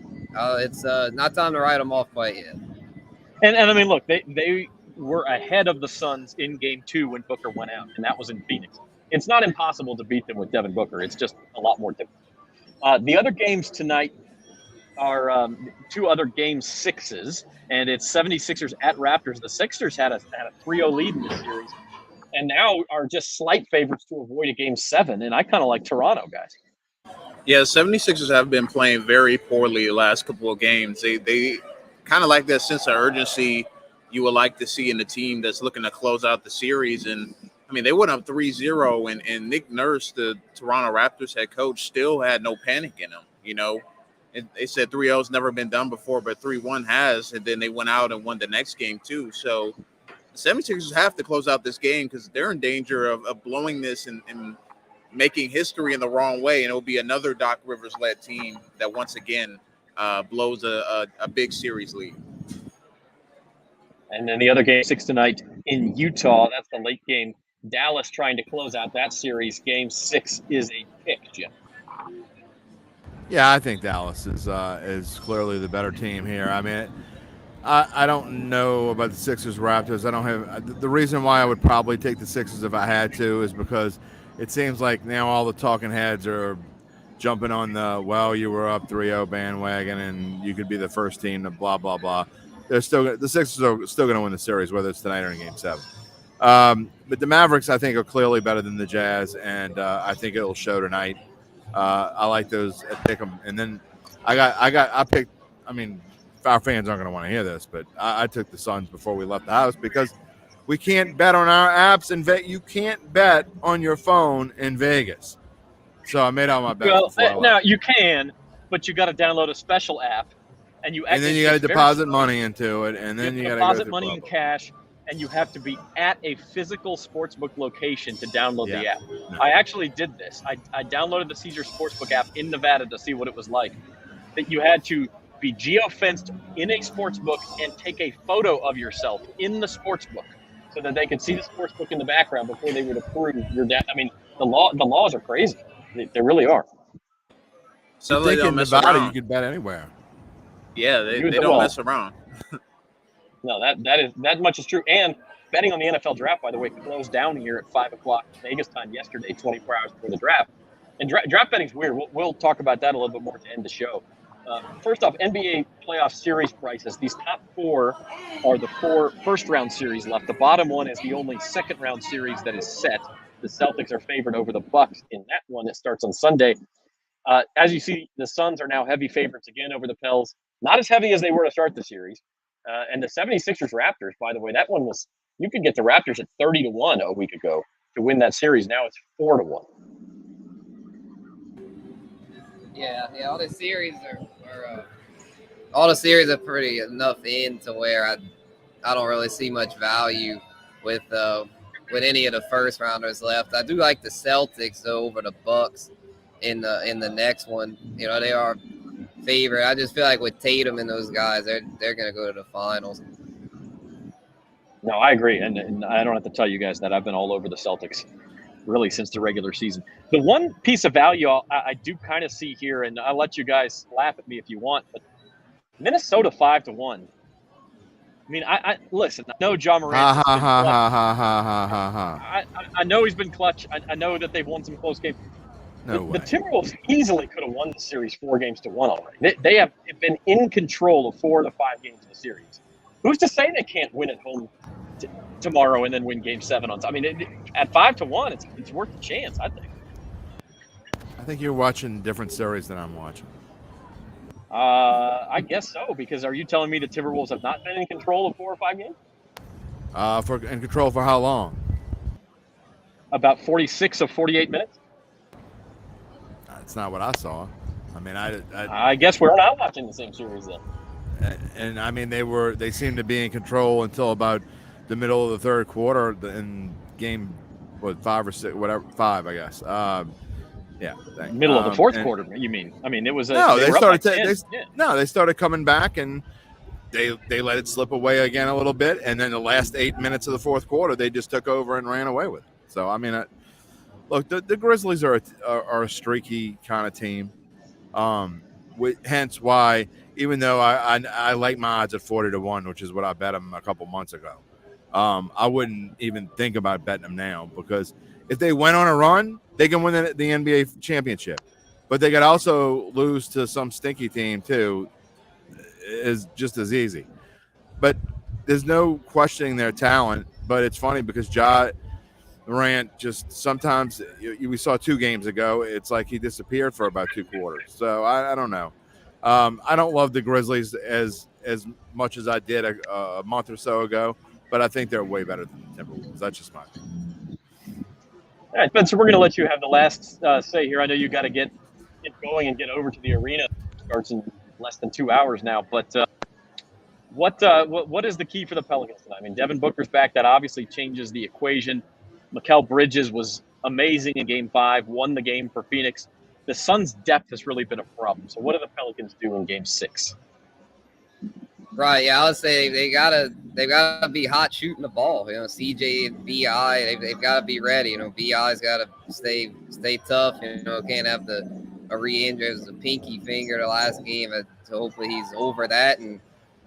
[SPEAKER 6] it's not time to write them off quite yet.
[SPEAKER 7] And I mean, look, they were ahead of the Suns in Game 2 when Booker went out, and that was in Phoenix. It's not impossible to beat them with Devin Booker. It's just a lot more difficult. The other games tonight are two other Game 6s, and it's 76ers at Raptors. The Sixers had a 3-0 lead in this series, and now are just slight favorites to avoid a Game 7, and I kind of like Toronto, guys.
[SPEAKER 3] Yeah, 76ers have been playing very poorly the last couple of games. They kind of like that sense of urgency you would like to see in the team that's looking to close out the series. And, I mean, they went up 3-0, and Nick Nurse, the Toronto Raptors head coach, still had no panic in him, you know. They said 3-0 has never been done before, but 3-1 has, and then they went out and won the next game too. So the 76ers have to close out this game because they're in danger of blowing this and making history in the wrong way, and it'll be another Doc Rivers-led team that once again blows a big series lead.
[SPEAKER 7] And then the other Game 6 tonight in Utah, that's the late game. Dallas trying to close out that series. Game 6 is a pick, Jim.
[SPEAKER 2] Yeah, I think Dallas is clearly the better team here. I mean, I don't know about the Sixers Raptors. I don't have the reason why I would probably take the Sixers if I had to is because it seems like now all the talking heads are jumping on the you were up 3-0 bandwagon and you could be the first team to blah blah blah. The Sixers are still going to win the series whether it's tonight or in Game 7. But the Mavericks I think are clearly better than the Jazz, and I think it'll show tonight. I like those at Pick'em, and then I picked. I mean, our fans aren't going to want to hear this, but I took the Suns before we left the house because we can't bet on our apps, and you can't bet on your phone in Vegas. So I made all my bets.
[SPEAKER 7] Well, now you can, but you got to download a special app, and then
[SPEAKER 2] you got to deposit money into it, and then you got to
[SPEAKER 7] deposit money in cash. And you have to be at a physical sportsbook location to download the app. No. I actually did this. I downloaded the Caesars Sportsbook app in Nevada to see what it was like. That you had to be geo-fenced in a sportsbook and take a photo of yourself in the sportsbook so that they could see the sportsbook in the background before they would approve your data. I mean, the laws are crazy. They really are.
[SPEAKER 3] So they don't mess around.
[SPEAKER 2] You can bet anywhere.
[SPEAKER 3] Yeah, they don't mess around.
[SPEAKER 7] No, that much is true. And betting on the NFL draft, by the way, closed down here at 5:00 Vegas time yesterday, 24 hours before the draft. And draft betting's weird. We'll talk about that a little bit more to end the show. First off, NBA playoff series prices. These top 4 are the 4 first-round series left. The bottom one is the only second-round series that is set. The Celtics are favored over the Bucks in that one. It starts on Sunday. As you see, the Suns are now heavy favorites again over the Pels. Not as heavy as they were to start the series. And the 76ers Raptors, by the way, that one was, you could get the Raptors at 30-1 a week ago to win that series. Now it's 4-1.
[SPEAKER 6] Yeah, all the series are pretty enough in to where I don't really see much value with any of the first rounders left. I do like the Celtics though over the Bucks in the next one. You know, they are favorite. I just feel like with Tatum and those guys, they're going to go to the finals.
[SPEAKER 7] No, I agree, and I don't have to tell you guys that I've been all over the Celtics really since the regular season. The one piece of value I do kind of see here, and I'll let you guys laugh at me if you want, but Minnesota 5-1. I mean, I listen. I know John Morant. I know he's been clutch. I know that they've won some close games. The Timberwolves easily could have won the series 4-1 already. They have been in control of 4 to 5 games of the series. Who's to say they can't win at home tomorrow and then win Game 7 on time? I mean, at 5-1, it's worth the chance, I think.
[SPEAKER 2] I think you're watching different series than I'm watching.
[SPEAKER 7] I guess so, because are you telling me the Timberwolves have not been in control of 4 or 5 games?
[SPEAKER 2] In control for how long?
[SPEAKER 7] About 46 of 48 minutes.
[SPEAKER 2] That's not what I saw. I mean,
[SPEAKER 7] I guess we're not watching the same series then.
[SPEAKER 2] And I mean, they seemed to be in control until about the middle of the third quarter in game 5 or 6, whatever, 5, I guess. Yeah,
[SPEAKER 7] middle of the fourth quarter. You mean? I mean, it was
[SPEAKER 2] they started coming back and they let it slip away again a little bit, and then the last 8 minutes of the fourth quarter, they just took over and ran away with it. So I mean, look, the Grizzlies are a streaky kind of team. Hence why, even though I like my odds at 40-1, which is what I bet them a couple months ago, I wouldn't even think about betting them now, because if they went on a run, they can win the NBA championship, but they could also lose to some stinky team too, is just as easy. But there's no questioning their talent. But it's funny because Ja Morant just sometimes, we saw 2 games ago, it's like he disappeared for about 2 quarters. So I don't know. I don't love the Grizzlies as much as I did a month or so ago, but I think they're way better than the Timberwolves. That's just my opinion.
[SPEAKER 7] All right, Spencer, we're going to let you have the last say here. I know you got to get going and get over to the arena. It starts in less than 2 hours now, but what is the key for the Pelicans tonight? I mean, Devin Booker's back. That obviously changes the equation. Mikal Bridges was amazing in Game 5, won the game for Phoenix. The Suns' depth has really been a problem. So what do the Pelicans do in Game 6?
[SPEAKER 6] Right, yeah, I would say they gotta be hot shooting the ball. You know, CJ and BI, they've got to be ready. You know, BI's got to stay tough. You know, can't have a re-injury as a pinky finger the last game. So hopefully he's over that and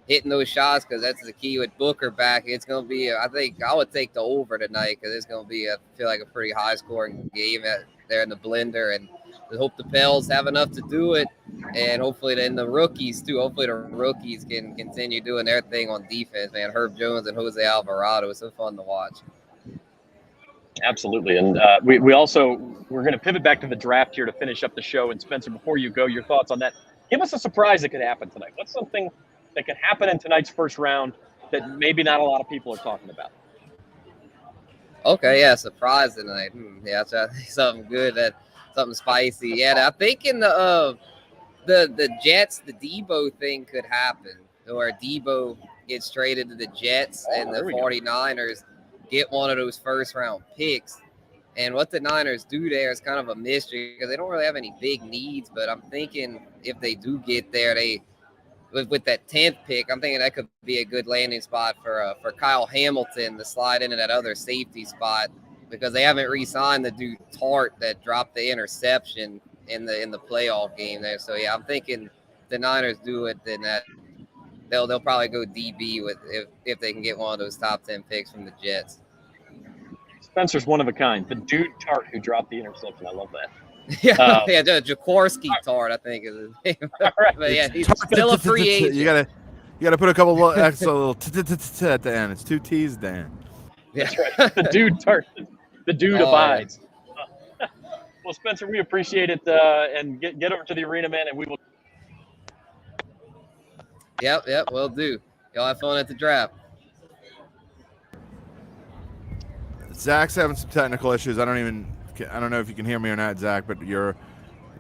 [SPEAKER 6] hitting those shots, because that's the key with Booker back. It's going to be, I think I would take the over tonight, because it's going to be, I feel like, a pretty high-scoring game there in the blender. And I hope the Pels have enough to do it, and hopefully then the rookies too. Hopefully the rookies can continue doing their thing on defense, man. Herb Jones and Jose Alvarado is so fun to watch.
[SPEAKER 7] Absolutely, and we're going to pivot back to the draft here to finish up the show. And Spencer, before you go, your thoughts on that? Give us a surprise that could happen tonight. What's something that could happen in tonight's first round that maybe not a lot of people are talking about?
[SPEAKER 6] Okay, yeah, surprise tonight. Yeah, something good, something spicy. Yeah, I'm thinking the Jets, the Debo thing could happen, or Debo gets traded to the Jets and the 49ers get one of those first-round picks. And what the Niners do there is kind of a mystery, because they don't really have any big needs. But I'm thinking if they do get there, with that 10th pick, I'm thinking that could be a good landing spot for Kyle Hamilton to slide into that other safety spot, because they haven't re-signed the dude Tart that dropped the interception in the playoff game there. So yeah, I'm thinking the Niners do it, then that they'll probably go DB with if they can get one of those top 10 picks from the Jets.
[SPEAKER 7] Spencer's one of a kind. The dude Tart who dropped the interception. I love that.
[SPEAKER 6] Yeah, Jaworski Tart, I think is his name.
[SPEAKER 7] Right.
[SPEAKER 6] But yeah, he's still a free agent.
[SPEAKER 2] You gotta put a couple of extra little at the end. It's 2 T's, Dan.
[SPEAKER 7] That's right. The dude Tart. The dude abides. Yeah. Well, Spencer, we appreciate it, and get over to the arena, man, and we will.
[SPEAKER 6] Yep, will do. Y'all have fun at the draft.
[SPEAKER 2] Zach's having some technical issues. I don't know if you can hear me or not, Zach, but you're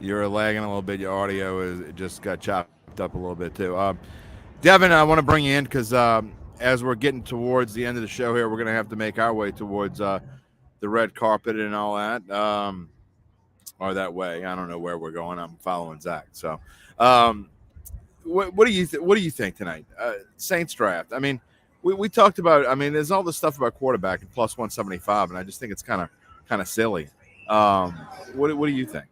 [SPEAKER 2] lagging a little bit. Your audio just got chopped up a little bit too. Devin, I want to bring you in because as we're getting towards the end of the show here, we're going to have to make our way towards the red carpet and all that, or that way. I don't know where we're going. I'm following Zach. So, what do you think tonight? Saints draft. I mean, we talked about. I mean, there's all this stuff about quarterback and plus 175, and I just think it's kind of silly. What do you think?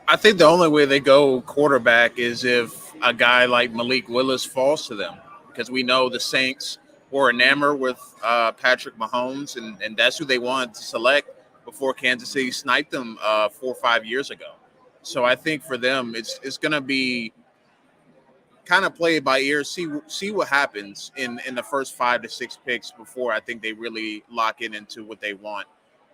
[SPEAKER 3] I think the only way they go quarterback is if a guy like Malik Willis falls to them, because we know the Saints were enamored with Patrick Mahomes, and that's who they wanted to select before Kansas City sniped them 4 or 5 years ago. So I think for them, it's going to be kind of play it by ear, see what happens in the first 5 to 6 picks before I think they really lock in into what they want.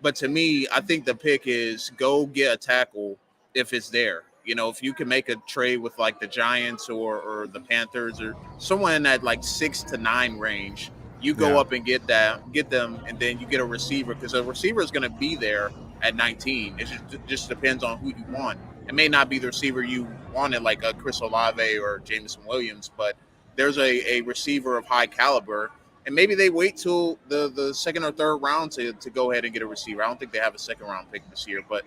[SPEAKER 3] But to me, I think the pick is go get a tackle if it's there. You know, if you can make a trade with like the Giants or the Panthers or someone in that like 6 to 9 range, you go up and get them, and then you get a receiver, because a receiver is going to be there at 19. It just depends on who you want. It may not be the receiver you wanted, like a Chris Olave or Jameson Williams, but there's a receiver of high caliber. And maybe they wait till the second or third round to go ahead and get a receiver. I don't think they have a second round pick this year, but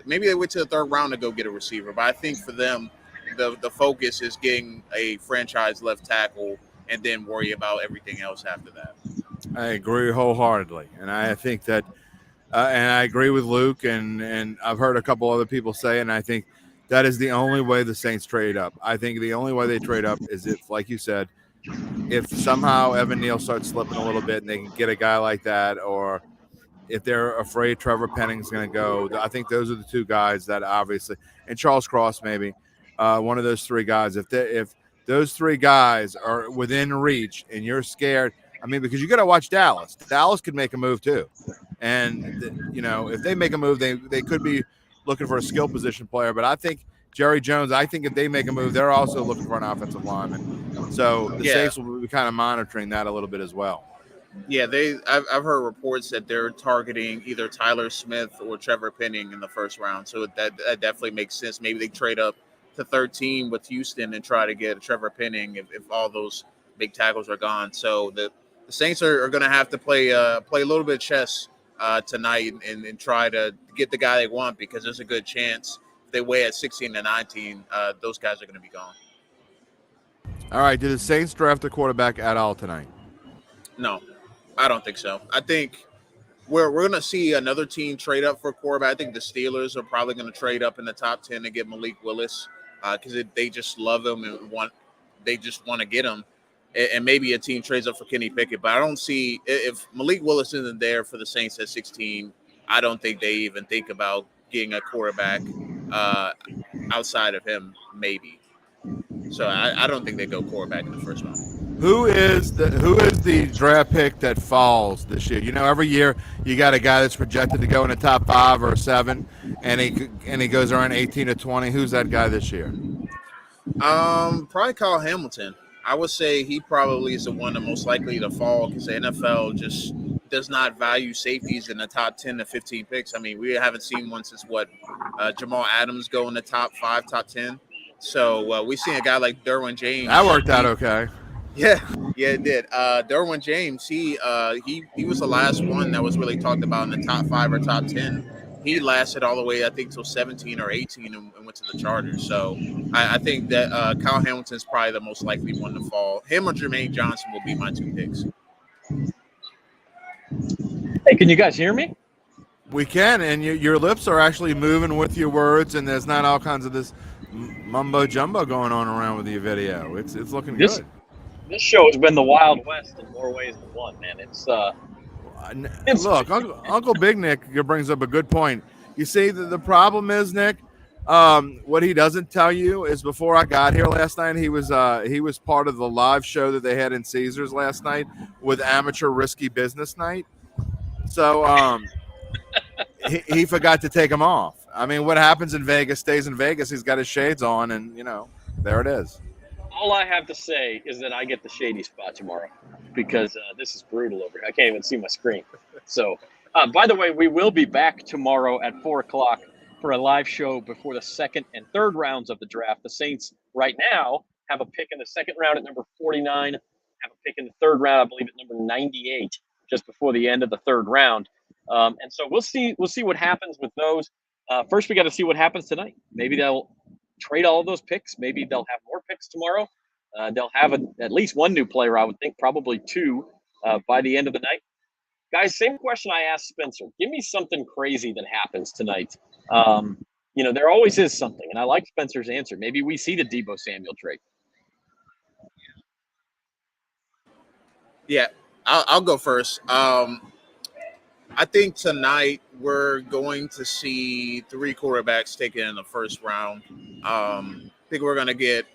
[SPEAKER 3] maybe they wait till the third round to go get a receiver. But I think for them, the focus is getting a franchise left tackle and then worry about everything else after that.
[SPEAKER 2] I agree wholeheartedly. And I think that and I agree with Luke, and I've heard a couple other people say, and I think that is the only way the Saints trade up. I think the only way they trade up is if, like you said, if somehow Evan Neal starts slipping a little bit and they can get a guy like that, or if they're afraid Trevor Penning's going to go. I think those are the two guys that obviously, and Charles Cross maybe, one of those three guys. If those three guys are within reach and you're scared, I mean, because you got to watch Dallas. Dallas could make a move too. And, if they make a move, they could be looking for a skill position player. But I think Jerry Jones, I think if they make a move, they're also looking for an offensive lineman. So the Saints will be kind of monitoring that a little bit as well.
[SPEAKER 3] Yeah, I've heard reports that they're targeting either Tyler Smith or Trevor Penning in the first round. So that definitely makes sense. Maybe they trade up to 13 with Houston and try to get a Trevor Penning if all those big tackles are gone. So the Saints are going to have to play a little bit of chess tonight and try to get the guy they want, because there's a good chance if they weigh at 16 to 19, those guys are going to be gone.
[SPEAKER 2] All right, did the Saints draft a quarterback at all tonight?
[SPEAKER 3] No, I don't think so. I think we're going to see another team trade up for a quarterback. I think the Steelers are probably going to trade up in the top 10 to get Malik Willis because they just love him and they just want to get him. And maybe a team trades up for Kenny Pickett. But I don't see – if Malik Willis isn't there for the Saints at 16, I don't think they even think about getting a quarterback outside of him maybe. So I don't think they go quarterback in the first round.
[SPEAKER 2] Who is the draft pick that falls this year? Every year you got a guy that's projected to go in the top 5 or 7, and he goes around 18 to 20. Who's that guy this year?
[SPEAKER 3] Probably Kyle Hamilton. I would say he probably is the one the most likely to fall because the NFL just does not value safeties in the top 10 to 15 picks. I mean, we haven't seen one since Jamal Adams go in the top 5, top 10. So we've seen a guy like Derwin James.
[SPEAKER 2] That worked out okay.
[SPEAKER 3] Yeah, it did. Derwin James, he was the last one that was really talked about in the top 5 or top 10. He lasted all the way, I think, till 17 or 18 and went to the Chargers. So I think that Kyle Hamilton is probably the most likely one to fall. Him or Jermaine Johnson will be my 2 picks.
[SPEAKER 1] Hey, can you guys hear me?
[SPEAKER 2] We can, and your lips are actually moving with your words, and there's not all kinds of this mumbo jumbo going on around with your video. It's looking good.
[SPEAKER 1] This show has been the Wild West in more ways than one, man.
[SPEAKER 2] Look, Uncle Big Nick brings up a good point. You see, the problem is, Nick, what he doesn't tell you is before I got here last night, he was part of the live show that they had in Caesars last night with Amateur Risky Business Night. So he forgot to take them off. I mean, what happens in Vegas stays in Vegas. He's got his shades on, and there it is.
[SPEAKER 1] All I have to say is that I get the shady spot tomorrow because this is brutal over here. I can't even see my screen. So, by the way, we will be back tomorrow at 4 o'clock for a live show before the second and third rounds of the draft. The Saints right now have a pick in the second round at number 49, have a pick in the third round, I believe, at number 98, just before the end of the third round. And so we'll see what happens with those. First, we got to see what happens tonight. Maybe they'll trade all of those picks. Maybe they'll have more picks tomorrow. They'll have at least one new player, I would think, probably 2 by the end of the night. Guys, same question I asked Spencer. Give me something crazy that happens tonight. There always is something, and I like Spencer's answer. Maybe we see the Deebo Samuel trade.
[SPEAKER 3] Yeah, I'll go first. I think tonight we're going to see 3 quarterbacks taken in the first round. I think we're going to get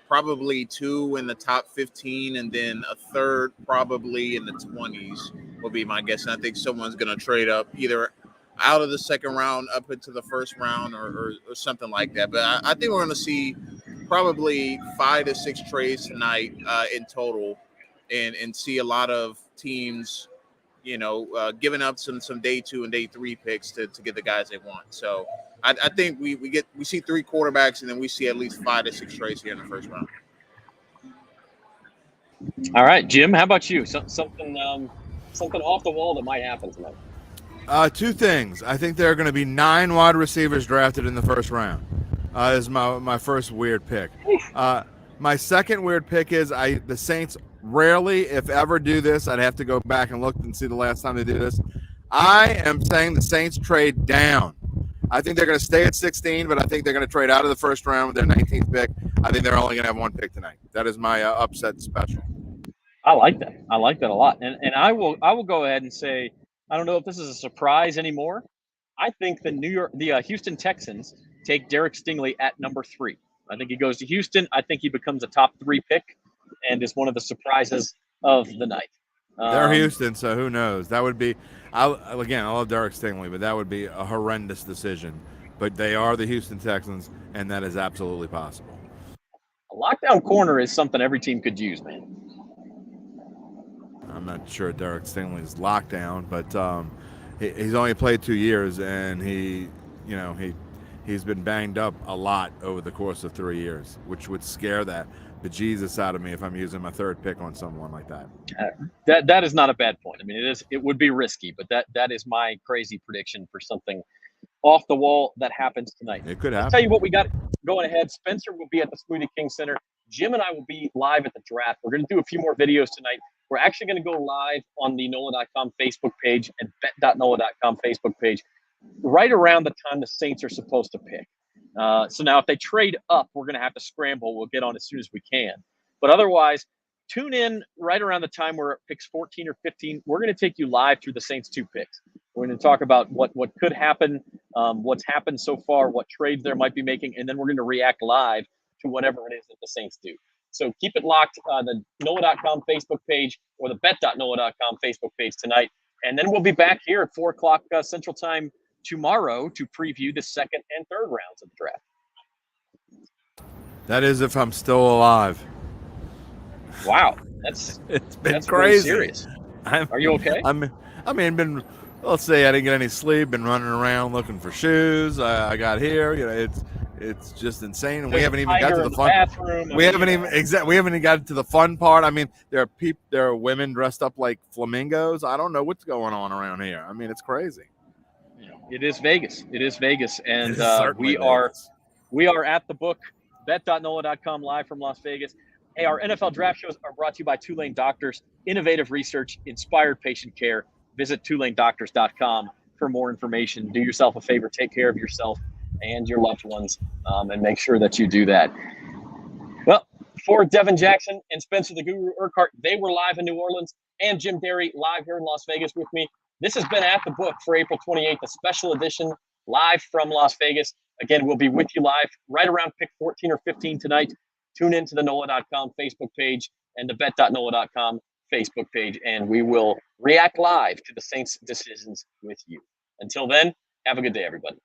[SPEAKER 3] probably 2 in the top 15 and then a third probably in the 20s will be my guess. And I think someone's going to trade up either out of the second round up into the first round or something like that. But I think we're going to see probably 5 to 6 trades tonight in total and see a lot of teams giving up some day 2 and day 3 picks to get the guys they want. So I think we see 3 quarterbacks and then we see at least 5 to 6 trades here in the first round.
[SPEAKER 1] All right, Jim, how about you? Something off the wall that might happen tonight.
[SPEAKER 2] 2 things. I think there are going to be 9 wide receivers drafted in the first round. Is my first weird pick. My second weird pick is the Saints rarely, if ever, do this. I'd have to go back and look and see the last time they did this. I am saying the Saints trade down. I think they're going to stay at 16, but I think they're going to trade out of the first round with their 19th pick. I think they're only going to have one pick tonight. That is my upset special.
[SPEAKER 7] I like that. I like that a lot. And I will go ahead and say, I don't know if this is a surprise anymore. I think the Houston Texans take Derek Stingley at number 3. I think he goes to Houston. I think he becomes a top 3 pick and is one of the surprises of the night.
[SPEAKER 2] They're Houston, so who knows? That would be, I love Derek Stingley, but that would be a horrendous decision. But they are the Houston Texans, and that is absolutely possible.
[SPEAKER 7] A lockdown corner is something every team could use, man.
[SPEAKER 2] I'm not sure Derek Stingley's lockdown, but he's only played 2 years, and he's been banged up a lot over the course of 3 years, which would scare the bejesus out of me if I'm using my 3rd pick on someone like that.
[SPEAKER 7] That is not a bad point. I mean, it would be risky, but that is my crazy prediction for something off the wall that happens tonight.
[SPEAKER 2] It could happen.
[SPEAKER 7] I'll tell you what we got going ahead. Spencer will be at the Smoothie King Center. Jim and I will be live at the draft. We're going to do a few more videos tonight. We're actually going to go live on the NOLA.com Facebook page and bet.NOLA.com Facebook page right around the time the Saints are supposed to pick. So now if they trade up, we're going to have to scramble. We'll get on as soon as we can. But otherwise, tune in right around the time we're at picks 14 or 15. We're going to take you live through the Saints 2 picks. We're going to talk about what could happen, what's happened so far, what trades they might be making, and then we're going to react live to whatever it is that the Saints do. So keep it locked on the NOLA.com Facebook page or the bet.NOLA.com Facebook page tonight. And then we'll be back here at 4 o'clock Central Time tomorrow to preview the 2nd and 3rd rounds of the draft.
[SPEAKER 2] That is if I'm still alive.
[SPEAKER 7] Wow.
[SPEAKER 2] It's been
[SPEAKER 7] that's
[SPEAKER 2] crazy.
[SPEAKER 7] Serious. Are you okay?
[SPEAKER 2] Let's say I didn't get any sleep, been running around looking for shoes. I got here, it's just insane. And we haven't even got to the fun. We haven't even got to the fun part. I mean, there are women dressed up like flamingos. I don't know what's going on around here. I mean, it's crazy.
[SPEAKER 7] It is Vegas. And we
[SPEAKER 2] Vegas.
[SPEAKER 7] are at the book, bet.NOLA.com live from Las Vegas. Hey, our NFL draft shows are brought to you by Tulane Doctors. Innovative research, inspired patient care. Visit TulaneDoctors.com for more information. Do yourself a favor. Take care of yourself and your loved ones, and make sure that you do that. Well, for Devin Jackson and Spencer the Guru Urquhart, they were live in New Orleans, and Jim Derry live here in Las Vegas with me. This has been At the Book for April 28th, a special edition live from Las Vegas. Again, we'll be with you live right around pick 14 or 15 tonight. Tune in to the NOLA.com Facebook page and the bet.NOLA.com Facebook page, and we will react live to the Saints' decisions with you. Until then, have a good day, everybody.